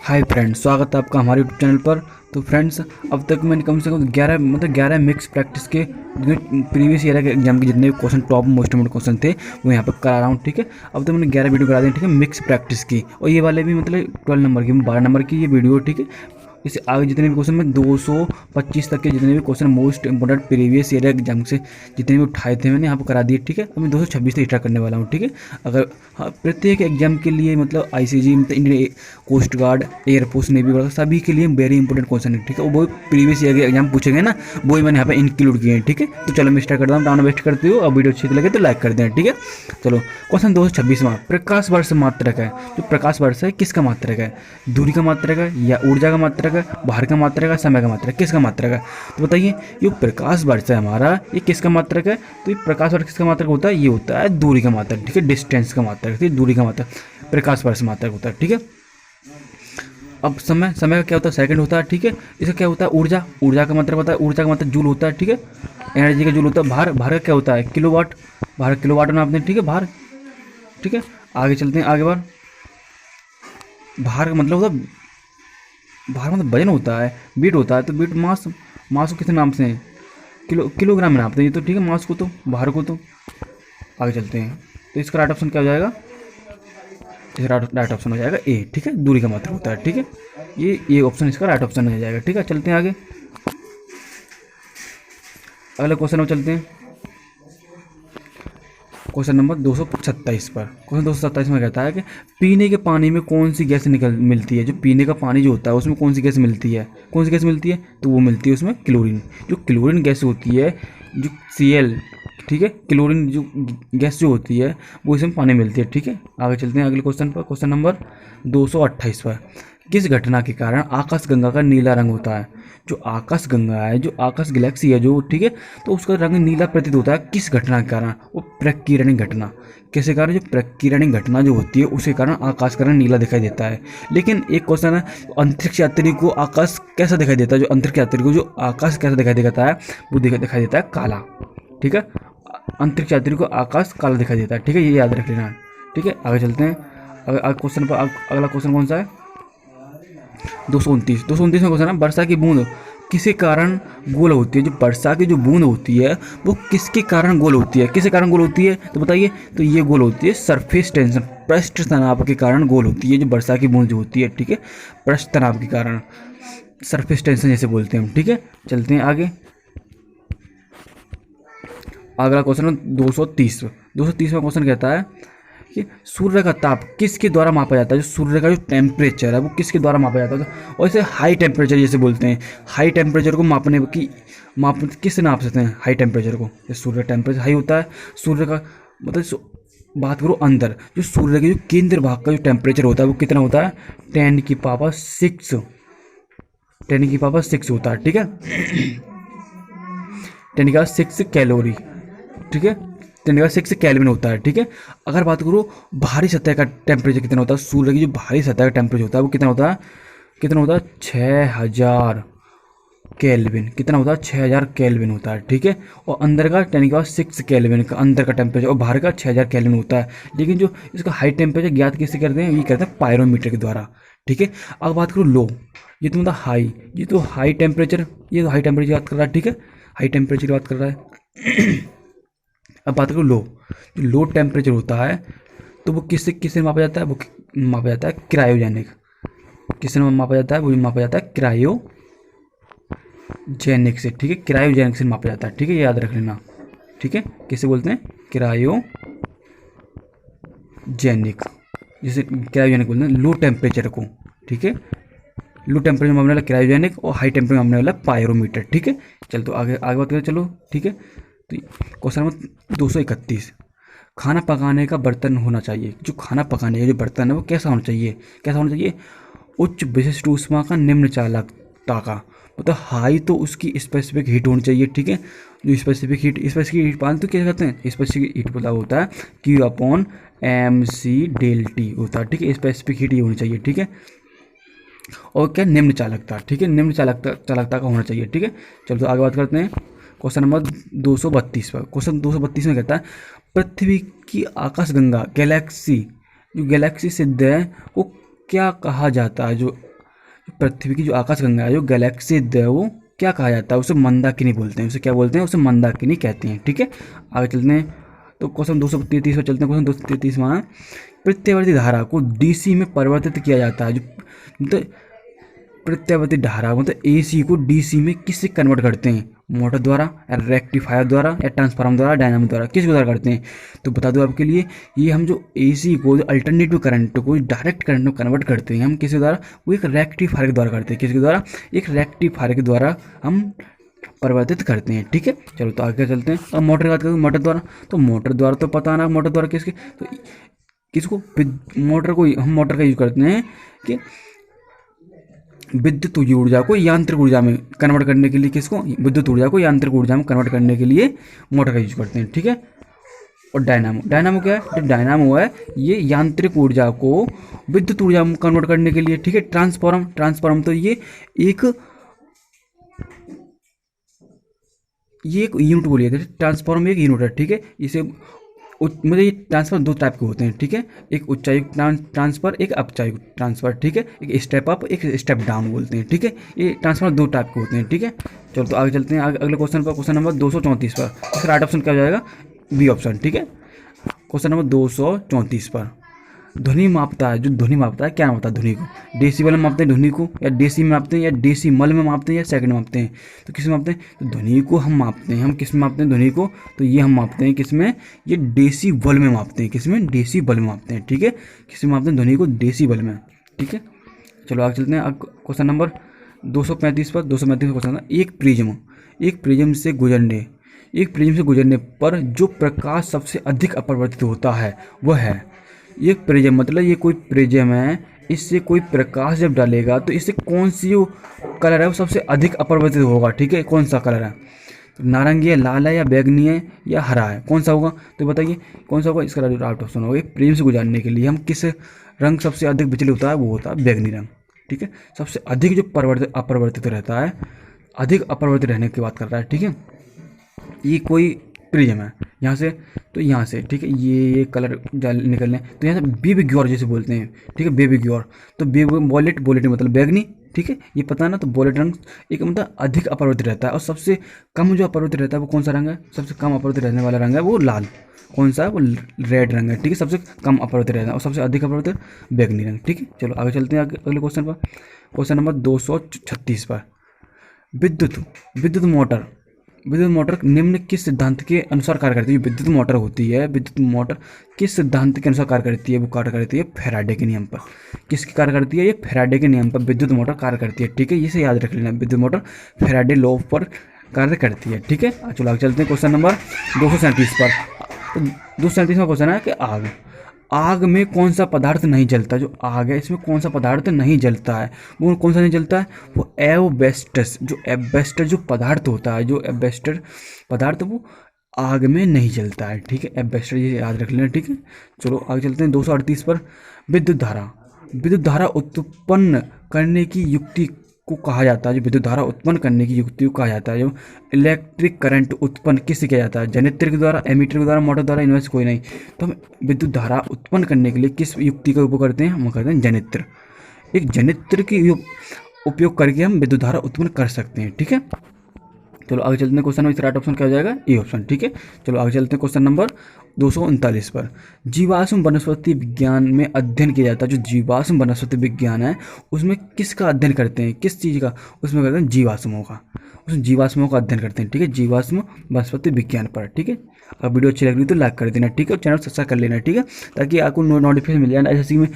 Hi friends, स्वागत है आपका हमारे यूट्यूब चैनल पर। तो फ्रेंड्स, अब तक मैंने कम से कम 11 मिक्स प्रैक्टिस के प्रीवियस ईयर के एग्जाम के जितने भी question top most important question थे वो यहाँ पर करा रहा हूँ। ठीक है, अब तक मैंने 11 वीडियो करा दी, ठीक है, मिक्स प्रैक्टिस की। और ये वाले भी मतलब 12 नंबर की, 12 नंबर की ये वीडियो, ठीक है। इससे आगे जितने भी क्वेश्चन मैं 225 तक के जितने भी question most important previous year exam से जितने भी उठाए थे मैंने यहाँ पर करा दिए। ठीक है, अब मैं 226 से स्टार्ट करने वाला हूँ। ठीक है, अगर प्रत्येक एग्जाम के लिए मतलब आईसीजी मतलब Indian coast guard, air force, navy वगैरह सभी के लिए वेरी इंपॉर्टेंट क्वेश्चन है। ठीक है, वो प्रीवियस ईयर के एग्जाम पूछेंगे ना, वही मैंने यहाँ पे इंक्लूड किए हैं। ठीक है, तो चलो मैं स्टार्ट करता हूँ, टाइम वेस्ट करते हो। अब वीडियो अच्छी लगे तो लाइक कर दें। ठीक है, चलो क्वेश्चन 226वां, प्रकाश वर्ष मात्रक है। जो प्रकाश वर्ष है किसका मात्रक है? दूरी का मात्रक है या ऊर्जा का मात्रक है, बाहर का मात्रक है, समय का मात्रक, किसका मात्रक है? तो बताइए, ये प्रकाश वर्ष है हमारा, ये किसका मात्रक है? तो ये प्रकाश वर्ष किसका मात्रक होता है? ये होता है दूरी का मात्रक। ठीक है, डिस्टेंस का मात्रक, दूरी का मात्रक प्रकाश वर्ष मात्रक होता है। ठीक है, अब समय का क्या होता है? सेकंड होता है। ठीक है, इसका क्या होता है? ऊर्जा का मतलब होता है, ऊर्जा का मतलब जूल होता है। ठीक है, एनर्जी का जूल होता है। भार का क्या होता है? किलोवाट, भार किलोवाट में आपने। ठीक है, भार। ठीक है, आगे चलते हैं, आगे भार का मतलब होता है, भार मतलब वजन होता है, वेट होता है। तो वेट मास को कितने नाम से हैं? किलोग्राम में नापते हैं ये तो। ठीक है, मास को तो, भार को तो। आगे चलते हैं, तो इसका राइट ऑप्शन क्या हो जाएगा? इसका राइट ऑप्शन हो जाएगा ए। ठीक है, दूरी का मात्रक होता है। ठीक है, ये ऑप्शन इसका राइट ऑप्शन हो जाएगा। ठीक है, चलते हैं आगे, अगले क्वेश्चन में चलते हैं। क्वेश्चन नंबर 227 पर। क्वेश्चन 227 में कहता है कि पीने के पानी में कौन सी गैस मिलती है? जो पीने का पानी जो होता है उसमें कौन सी गैस मिलती है? कौन सी गैस मिलती है? तो वो मिलती है उसमें क्लोरीन। जो क्लोरीन गैस होती है, जो Cl, ठीक है, क्लोरीन जो गैस जो होती है वो इसमें पानी मिलती है। ठीक है, आगे चलते हैं अगले क्वेश्चन पर। क्वेश्चन नंबर 228 पर, किस घटना के कारण आकाशगंगा का नीला रंग होता है? जो आकाशगंगा है, जो आकाश गैलेक्सी है जो, ठीक है, तो उसका रंग नीला प्रतीत होता है किस घटना के कारण? वो प्रकीर्णिक घटना। किसके कारण? जो प्रकीर्णिक घटना जो होती है उसके कारण आकाश का रंग नीला दिखाई देता है। लेकिन एक क्वेश्चन है, अंतरिक्ष यात्री को आकाश कैसा दिखाई देता है? जो अंतरिक्ष यात्री को जो आकाश कैसा दिखाई देता है, वो दिखाई देता है काला। ठीक है, अंतरिक्ष यात्री को आकाश काला दिखाई देता है। ठीक है, ये याद रख लेना। ठीक है, आगे चलते हैं। क्वेश्चन पर अगला क्वेश्चन कौन सा है? 229 में क्वेश्चन है, वर्षा की बूंद किसके कारण गोल होती है? जो वर्षा की जो बूंद होती है वो किसके कारण गोल होती है? किसके कारण गोल होती है? तो बताइए, तो ये गोल होती है सरफेस टेंशन, पृष्ठ तनाव के कारण गोल होती है जो वर्षा की बूंद जो होती है। ठीक है, पृष्ठ तनाव के कारण, सरफेस टेंशन जैसे बोलते हैं हम। ठीक है, चलते हैं आगे, अगला क्वेश्चन है 230 में क्वेश्चन कहता है कि सूर्य का ताप किसके द्वारा मापा जाता है? जो सूर्य का जो टेम्परेचर है वो किसके द्वारा मापा जाता है? और इसे हाई टेम्परेचर जैसे बोलते हैं। हाई टेम्परेचर को मापने की किससे नाप सकते हैं? हाई टेम्परेचर को, सूर्य का टेम्परेचर हाई होता है, सूर्य का मतलब बात करो अंदर, जो सूर्य के जो केंद्र भाग का जो टेम्परेचर होता है वो कितना होता है? 10 की पावर 6 होता है। ठीक है, 10 की पावर 6 कैलोरी। ठीक है, 10 की पावर 6 केल्विन होता है। ठीक है, अगर बात करो बाहरी सतह का टेम्परेचर कितना होता है, सूर्य की जो बाहरी सतह का टेम्परेचर होता है वो कितना होता है? 6000 केल्विन। कितना होता है? 6000 केल्विन होता है। ठीक है, और अंदर का 10 की पावर 6 केल्विन का अंदर का टेम्परेचर, और बाहर का 6000 केल्विन होता है। लेकिन जो इसका हाई टेम्परेचर ज्ञात कैसे करते हैं? ये करते हैं पायरोमीटर के द्वारा। ठीक है, अब बात करो लो, ये तो मतलब हाई, ये तो हाई टेम्परेचर, ये तो हाई टेम्परेचर की बात कर रहा है। ठीक है, हाई टेम्परेचर की बात कर रहा है। अब बात करो लो, जो लो टेम्परेचर होता है तो वो किससे मापा जाता है? वो मापा जाता है क्रायोजेनिक। किससे मापा जाता है? वो मापा जाता है क्रायोजेनिक से। ठीक है, क्रायोजेनिक से मापा जाता है। ठीक है, ये याद रख लेना। ठीक है, किसे बोलते हैं? क्रायोजेनिक, जिसे क्रायोजेनिक बोलते हैं लो टेम्परेचर को। ठीक है, लो टेम्परेचर मापने वाला क्रायोजेनिक और हाई टेम्परेचर मापने वाला पायरोमीटर। ठीक है, चल तो आगे बात करें, चलो। ठीक है, तो क्वेश्चन नंबर 231, खाना पकाने का बर्तन होना चाहिए। जो खाना पकाने का जो बर्तन है वो कैसा होना चाहिए? उच्च विशिष्ट ऊष्मा का, निम्न चालकता का। मतलब हाई तो उसकी स्पेसिफिक हीट होनी चाहिए। ठीक है, जो स्पेसिफिक हीट पालन तो क्या कहते हैं? स्पेसिफिक हीट मतलब होता है Q/mc∆T होता है। ठीक है, स्पेसिफिक हीट ये होनी चाहिए। ठीक है, और क्या? निम्न चालकता। ठीक है, निम्न चालकता का होना चाहिए। ठीक है, चलो तो आगे बात करते हैं। क्वेश्चन नंबर 232 पर। क्वेश्चन 232 में कहता है, पृथ्वी की आकाशगंगा गैलेक्सी, जो गैलेक्सी सिद्ध है वो क्या कहा जाता है? जो पृथ्वी की जो आकाशगंगा है, जो गैलेक्सी है, वो क्या कहा जाता है? उसे मंदाकिनी बोलते हैं। उसे क्या बोलते हैं? उसे मंदाकिनी कहते हैं। ठीक है, आगे चलते हैं। तो क्वेश्चन 233 पर चलते हैं। क्वेश्चन 233 में प्रत्यावर्ती धारा को डीसी में परिवर्तित किया जाता है। जो मतलब प्रत्यावर्ती धारा मतलब एसी को डीसी में किससे कन्वर्ट करते हैं? मोटर द्वारा, या रेक्टिफायर द्वारा, या ट्रांसफार्मर द्वारा, डायनामो द्वारा, किस द्वारा करते हैं? तो बता दो आपके लिए, ये हम जो एसी को, जो अल्टरनेटिव करंट को डायरेक्ट करंट में कन्वर्ट करते हैं, हम किस द्वारा? वो एक रेक्टिफायर के द्वारा करते हैं। किसके द्वारा? एक रेक्टिफायर के द्वारा हम परिवर्तित करते हैं। ठीक है, चलो तो आगे चलते हैं। अब मोटर की बात करें, मोटर द्वारा, तो मोटर द्वारा तो पता ना, मोटर द्वारा किसके? तो किसको? मोटर को हम मोटर का यूज करते हैं कि विद्युत ऊर्जा को यांत्रिक ऊर्जा में कन्वर्ट करने के लिए। किसको? विद्युत ऊर्जा को यांत्रिक ऊर्जा में कन्वर्ट करने के लिए मोटर का यूज करते हैं। ठीक है, और डायनामो, डायनामो क्या है? जो डायनामो है ये यांत्रिक ऊर्जा को विद्युत ऊर्जा में कन्वर्ट करने के लिए। ठीक है, ट्रांसफॉर्म, ट्रांसफॉर्म तो ये एक यूनिट बोलिए, ट्रांसफॉर्म एक यूनिट है। ठीक है, इसे मतलब ये ट्रांसफर दो टाइप के होते हैं। ठीक है, एक उच्चायुक्त ट्रांसफर, एक अपचायुक्त ट्रांसफर। ठीक है, एक स्टेप अप, एक स्टेप डाउन बोलते हैं। ठीक है, ये ट्रांसफर दो टाइप के होते हैं। ठीक है, चलो तो आगे चलते हैं अगले क्वेश्चन पर। क्वेश्चन नंबर 234 पर, इसका राइट ऑप्शन क्या हो जाएगा? B option. ठीक है, क्वेश्चन नंबर 234 पर, ध्वनि मापता है, जो ध्वनि मापता है, क्या मापता है ध्वनि को? डेसिबल में मापते हैं ध्वनि को, या डेसी में मापते हैं, या डेसिमल में मापते हैं, या सेकंड में मापते हैं? तो किस में मापते हैं? तो ध्वनि को हम मापते हैं। हम किस में मापते हैं ध्वनि को? तो ये हम मापते हैं किस में? ये डेसिबल में मापते हैं। किस में? डेसिबल में मापते हैं। ठीक है, किस में मापते हैं ध्वनि को? डेसिबल में। ठीक है, चलो आगे चलते हैं। अब क्वेश्चन नंबर 235 पर, 235 क्वेश्चन है, एक प्रिज्म से गुजरने पर जो प्रकाश सबसे अधिक अपरिवर्तित होता है वह है। एक प्रिज्म मतलब ये कोई प्रिज्म है, इससे कोई प्रकाश जब डालेगा तो इससे कौन सी जो कलर है वो सबसे अधिक अपरिवर्तित होगा। ठीक है, कौन सा कलर है? तो नारंगी है, लाल है, या बैगनी है, या हरा है? कौन सा होगा? तो बताइए कौन सा होगा? इसका राइट ऑप्शन होगा, एक प्रिज्म से गुजरने के लिए हम किस रंग सबसे अधिक विचलित होता है? वो होता है बैगनी रंग। ठीक है, सबसे अधिक जो अपरिवर्तित रहता है, अधिक अपरिवर्तित रहने की बात कर रहा है। ठीक है, ये कोई प्रिज्म है, यहाँ से तो यहाँ से। ठीक है, ये कलर निकलने, तो यहाँ से बेबी ग्योर जैसे बोलते हैं। ठीक है, बेबी ग्योर, तो वॉलेट मतलब बैगनी। ठीक है, ये पता है ना? तो वॉलेट रंग एक मतलब अधिक अपरिवर्तित रहता है, और सबसे कम जो अपरिवर्तित रहता है वो कौन सा रंग है? सबसे कम अपरिवर्तित रहने वाला रंग है वो लाल। कौन सा है? वो रेड रंग है। ठीक है, सबसे कम अपरिवर्तित रहता है, और सबसे अधिक अपरिवर्तित बैगनी रंग। ठीक है, चलो आगे चलते हैं अगले क्वेश्चन पर। क्वेश्चन नंबर 236 पर, विद्युत मोटर निम्न किस सिद्धांत के अनुसार कार्य करती है? विद्युत मोटर होती है, विद्युत मोटर किस सिद्धांत के अनुसार कार्य करती है? वो कार्य करती है फैराडे के नियम पर। किसकी कार्य करती है? ये फैराडे के नियम पर विद्युत मोटर कार्य करती है। ठीक है, इसे याद रख लेना, विद्युत मोटर फैराडे लॉ पर कार्य करती है। ठीक है, चलो आगे चलते हैं क्वेश्चन नंबर 237 पर। तो 237 में क्वेश्चन है कि आग में कौन सा पदार्थ नहीं जलता? जो आग है इसमें कौन सा पदार्थ नहीं जलता है? वो कौन सा नहीं जलता है? वो एस्बेस्टस, जो पदार्थ होता है, जो एस्बेस्टस पदार्थ वो आग में नहीं जलता है। ठीक है, एस्बेस्टस, ये याद रख लेना। ठीक है, चलो आगे चलते हैं 238 पर। विद्युत धारा उत्पन्न करने की युक्ति को कहा जाता है, जो विद्युत धारा उत्पन्न करने की युक्ति को कहा जाता है। जो इलेक्ट्रिक करंट उत्पन्न किससे किया जाता है? जनरेटर के द्वारा, एमीटर के द्वारा, मोटर द्वारा, इनमें से कोई नहीं। तो हम विद्युत धारा उत्पन्न करने के लिए किस युक्ति का उपयोग करते हैं? हम करते हैं जनरेटर। एक जनरेटर की उपयोग करके हम विद्युत धारा उत्पन्न कर सकते हैं। ठीक है, चलो आगे चलते हैं। क्वेश्चन नंबर राइट ऑप्शन क्या हो जाएगा? A option. ठीक है, चलो आगे चलते हैं क्वेश्चन नंबर 239 पर। जीवाश्म वनस्पति विज्ञान में अध्ययन किया जाता है। जो जीवाश्म वनस्पति विज्ञान है उसमें किसका अध्ययन करते हैं? किस चीज़ का? उसमें करते हैं जीवाश्मों का, उसमें जीवाश्मों का अध्ययन करते हैं। ठीक है, जीवाश्म वनस्पति विज्ञान पर। ठीक है, अगर वीडियो अच्छी लग रही तो लाइक कर देना। ठीक है, और चैनल सब्सक्राइब कर लेना। ठीक है, ताकि आपको नोटिफिकेशन मिल जाए। जैसे कि मैं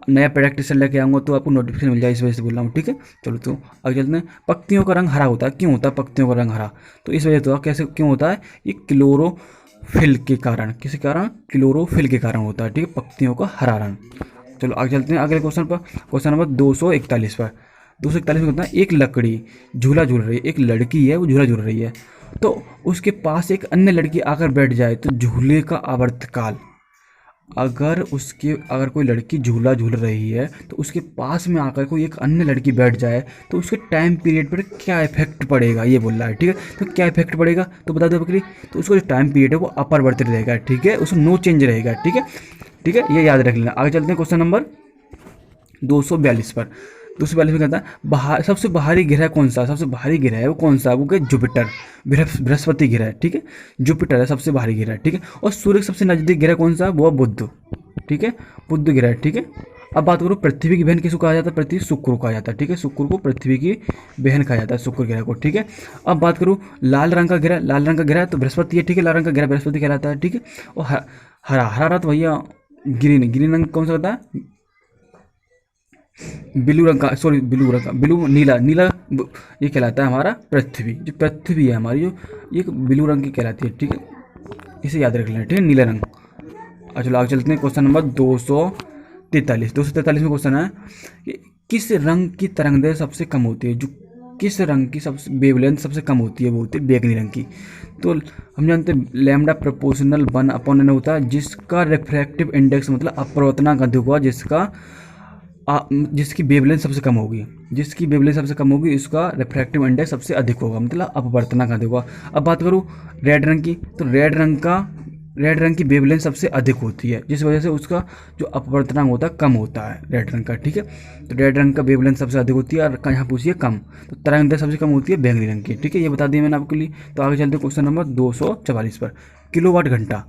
नया प्रैक्टिस लेके आऊँगा तो आपको नोटिफिकेशन मिल जाए, इस वजह से बोल रहा हूँ। ठीक है, चलो तो आगे चलते हैं। पत्तियों का रंग हरा होता है, क्यों होता है पत्तियों का रंग हरा? तो इस वजह से कैसे क्यों होता है? ये क्लोरोफिल के कारण, किसी कारण? क्लोरोफिल के कारण होता है। ठीक है, पत्तियों का हरा रंग। चलो आगे चलते हैं अगले क्वेश्चन पर। क्वेश्चन नंबर 241 पर। 241 में होता है, एक लकड़ी झूला झूल रही है, एक लड़की है वो झूला झूल रही है, तो उसके पास एक अन्य लड़की आकर बैठ जाए तो झूले का आवर्तकाल, अगर कोई लड़की झूला झूल रही है तो उसके पास में आकर कोई एक अन्य लड़की बैठ जाए तो उसके टाइम पीरियड पर क्या इफेक्ट पड़ेगा? ये बोल रहा है। ठीक है, तो क्या इफेक्ट पड़ेगा तो बता दो बकरी। तो उसका जो टाइम पीरियड है वो अपरिवर्तित रहेगा। ठीक है, उसमें नो चेंज रहेगा। ठीक है, ये याद रख लेना। आगे चलते हैं क्वेश्चन नंबर 242 पर। 242 में कहता है सबसे बाहरी ग्रह कौन सा, सबसे भारी ग्रह है वो कौन सा, वो क्या जुपिटर, बृहस्पति ग्रह है, ठीक है, जुपिटर है सबसे भारी ग्रह, ठीक है। और सूर्य के सबसे नजदीक ग्रह कौन सा, वो बुध, ठीक है, बुध ग्रह, ठीक है। अब बात करो पृथ्वी की बहन किसको कहा जाता है, पृथ्वी शुक्र को कहा जाता है, ठीक है, शुक्र को पृथ्वी की बहन कहा जाता है, शुक्र ग्रह को, ठीक है। अब बात करूँ लाल रंग का ग्रह, लाल रंग का ग्रह तो बृहस्पति है, ठीक है, लाल रंग का ग्रह बृहस्पति कहलाता है, ठीक है। और हरा हरा रहा तो भैया ग्रीन, ग्रीन रंग कौन सा होता है, ब्लू रंग का, सॉरी ब्लू रंग का, ब्लू नीला, नीला ये कहलाता है हमारा पृथ्वी, जो पृथ्वी है हमारी जो ये ब्लू रंग की कहलाती है, ठीक है, इसे याद रख लेना, ठीक है, नीला रंग। चलो आगे चलते हैं, क्वेश्चन नंबर 243 में क्वेश्चन है कि किस रंग की तरंगदैर्घ्य सबसे कम होती है, जो किस रंग की सबसे वेवलेंथ सबसे कम होती है, वो होती है बैगनी रंग की। तो हम जानते हैं लैम्डा प्रोपोर्शनल 1/n होता है, जिसका रिफ्रैक्टिव इंडेक्स मतलब अपवर्तनांक अधिक हुआ, जिसकी वेवलेंथ सबसे कम होगी, जिसकी वेवलेंथ सबसे कम होगी उसका रिफ्रैक्टिव इंडेक्स सबसे अधिक होगा, मतलब अपवर्तनांक अधिक होगा। अब बात करूँ रेड रंग की, तो रेड रंग की वेवलेंथ सबसे अधिक होती है, जिस वजह से उसका जो अपवर्तनांक होता है कम होता है रेड रंग का, ठीक है। तो रेड रंग का वेवलेंथ सबसे अधिक होती है, और यहाँ पूछिए कम, तो तरंगदैर्घ्य सबसे कम होती है बैंगनी रंग की, ठीक है, ये बता दिया मैंने आपके लिए। तो आगे चलते हैं क्वेश्चन नंबर 244 पर, किलोवाट घंटा।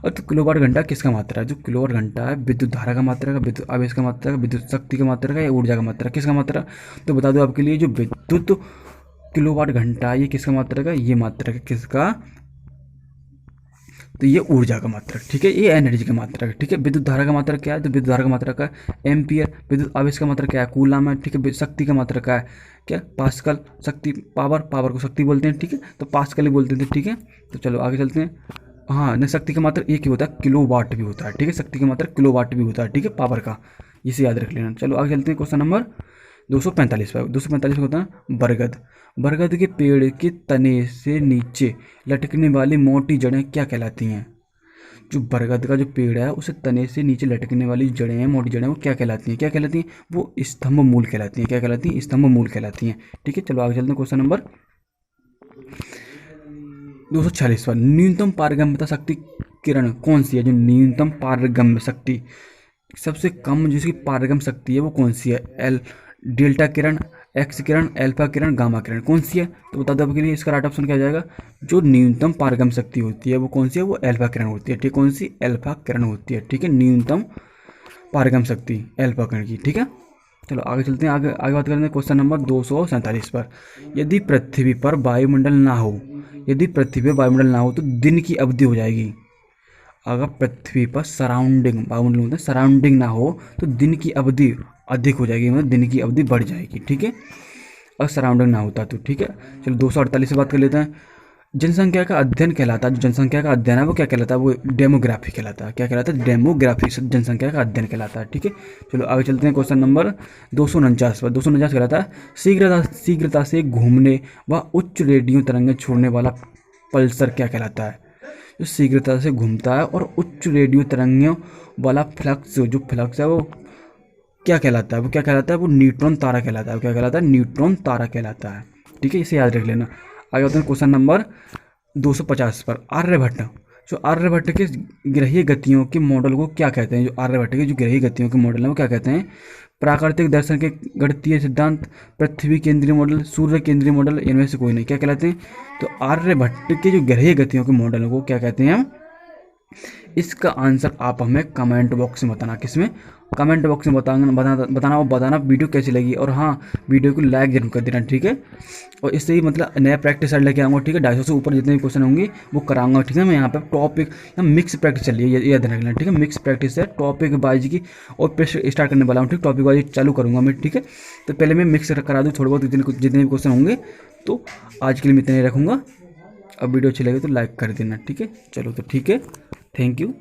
और तो किलोवाट घंटा किसका मात्रा है, जो किलोवाट घंटा है विद्युत धारा का मात्रा का, विद्युत आवेश का मात्रा का, विद्युत शक्ति का मात्रा का, या ऊर्जा का मात्रा, किसका मात्रा। तो बता दो आपके लिए जो विद्युत किलोवाट घंटा ये किसका मात्रा का, ये मात्रा का किसका, तो ये ऊर्जा का मात्रा, ठीक है, ये एनर्जी का मात्रा है, ठीक है। विद्युत धारा का मात्रा क्या है, तो विद्युत धारा का मात्रा का एम्पियर, विद्युत आवेश का मात्रा क्या है, कूलम है, ठीक है। शक्ति का मात्रा क्या है, क्या पास्कल, शक्ति पावर को शक्ति बोलते हैं, ठीक है, तो पास्कल ही बोलते थे, ठीक है। तो चलो आगे चलते हैं। हाँ नहीं, शक्ति का मात्रा एक ही होता है, किलोवाट भी होता है, ठीक है, शक्ति का मात्रा किलोवाट भी होता है, ठीक है, पावर का, इसे याद रख लेना। चलो आगे चलते हैं क्वेश्चन नंबर 245 पर। 245 में होता है बरगद। बरगद के पेड़ के तने से नीचे लटकने वाली मोटी जड़ें क्या कहलाती हैं। जो बरगद का जो पेड़ है उसे तने से नीचे लटकने वाली जड़ें हैं, मोटी जड़ें, वो क्या कहलाती हैं, क्या कहलाती हैं, वो स्तंभ मूल कहलाती हैं, क्या कहलाती हैं, स्तंभ मूल कहलाती हैं, ठीक है। चलो आगे चलते हैं क्वेश्चन नंबर 246 पर। न्यूनतम पारगम्यता शक्ति किरण कौन सी है, जो न्यूनतम पारगम्य शक्ति सबसे कम जिसकी पारगम शक्ति है वो कौन सी है, एल डेल्टा किरण, एक्स किरण, अल्फा किरण, गामा किरण, कौन सी है। तो बता दो आपके लिए इसका राइट ऑप्शन क्या जाएगा, जो न्यूनतम पारगम शक्ति होती है वो कौन सी है, वो अल्फा किरण होती है, ठीक, कौन सी, अल्फा किरण होती है, ठीक है, न्यूनतम पारगम शक्ति अल्फा किरण की, ठीक है। चलो आगे चलते हैं, आगे बात करते हैं क्वेश्चन नंबर 247 पर। यदि पृथ्वी पर वायुमंडल ना हो, यदि पृथ्वी पर वायुमंडल ना हो तो दिन की अवधि हो जाएगी। अगर पृथ्वी पर सराउंडिंग वायुमंडल होता है, सराउंडिंग ना हो तो दिन की अवधि अधिक हो जाएगी, मतलब दिन की अवधि बढ़ जाएगी, ठीक है, अगर सराउंडिंग ना होता तो, ठीक है। चलो 248 से बात कर लेते हैं। जनसंख्या का अध्ययन कहलाता है, जो जनसंख्या का अध्ययन है वो क्या कहलाता है, वो डेमोग्राफी कहलाता है, क्या कहलाता है, डेमोग्राफी, जनसंख्या का अध्ययन कहलाता है, ठीक है। चलो आगे चलते हैं क्वेश्चन नंबर 249 पर। 249 कहलाता है शीघ्रता से घूमने व उच्च रेडियो तरंगें छोड़ने वाला पल्सर क्या कहलाता है। जो शीघ्रता से घूमता है और उच्च रेडियो तरंगों वाला फ्लक्स, जो फ्लक्स है वो क्या कहलाता है, वो क्या कहलाता है, वो न्यूट्रॉन तारा कहलाता है, क्या कहलाता है, न्यूट्रॉन तारा कहलाता है, ठीक है, इसे याद रख लेना। आगे होते हैं क्वेश्चन नंबर 250 पर। आर्यभट्ट, जो आर्यभट्ट के ग्रहीय गतियों के मॉडल को क्या कहते हैं, जो आर्यभट्ट के जो ग्रहीय गतियों के मॉडल है वो क्या कहते हैं। प्राकृतिक दर्शन के गणितीय सिद्धांत, पृथ्वी केंद्रीय मॉडल, सूर्य केंद्रीय मॉडल, इनमें से कोई नहीं, क्या कहलाते हैं। तो आर्यभट्ट के जो ग्रहीय गतियों के मॉडल को क्या कहते हैं हम। इसका आंसर आप हमें कमेंट बॉक्स में बताना, किसमें, कमेंट बॉक्स में बताना वीडियो कैसी लगी, और हाँ वीडियो को लाइक जरूर कर देना, ठीक है। और इससे ही मतलब नया प्रैक्टिस सेट लेके आऊँगा, ठीक है, 250 से ऊपर जितने भी क्वेश्चन होंगे वो कराऊंगा, ठीक है। मैं यहाँ पे टॉपिक या मिक्स प्रैक्टिस चल रही है, याद रखना, ठीक है, मिक्स प्रैक्टिस है टॉपिक वाइज की, और फिर स्टार्ट करने वाला हूँ, ठीक, टॉपिक वाइज चालू करूँगा मैं, ठीक है। तो पहले मैं मिक्स करा दूँ थोड़ा बहुत, जितने भी क्वेश्चन होंगे। तो आज के लिए मैं इतने रखूँगा, अब वीडियो अच्छी लगे तो लाइक कर देना, ठीक है। चलो तो ठीक है, थैंक यू।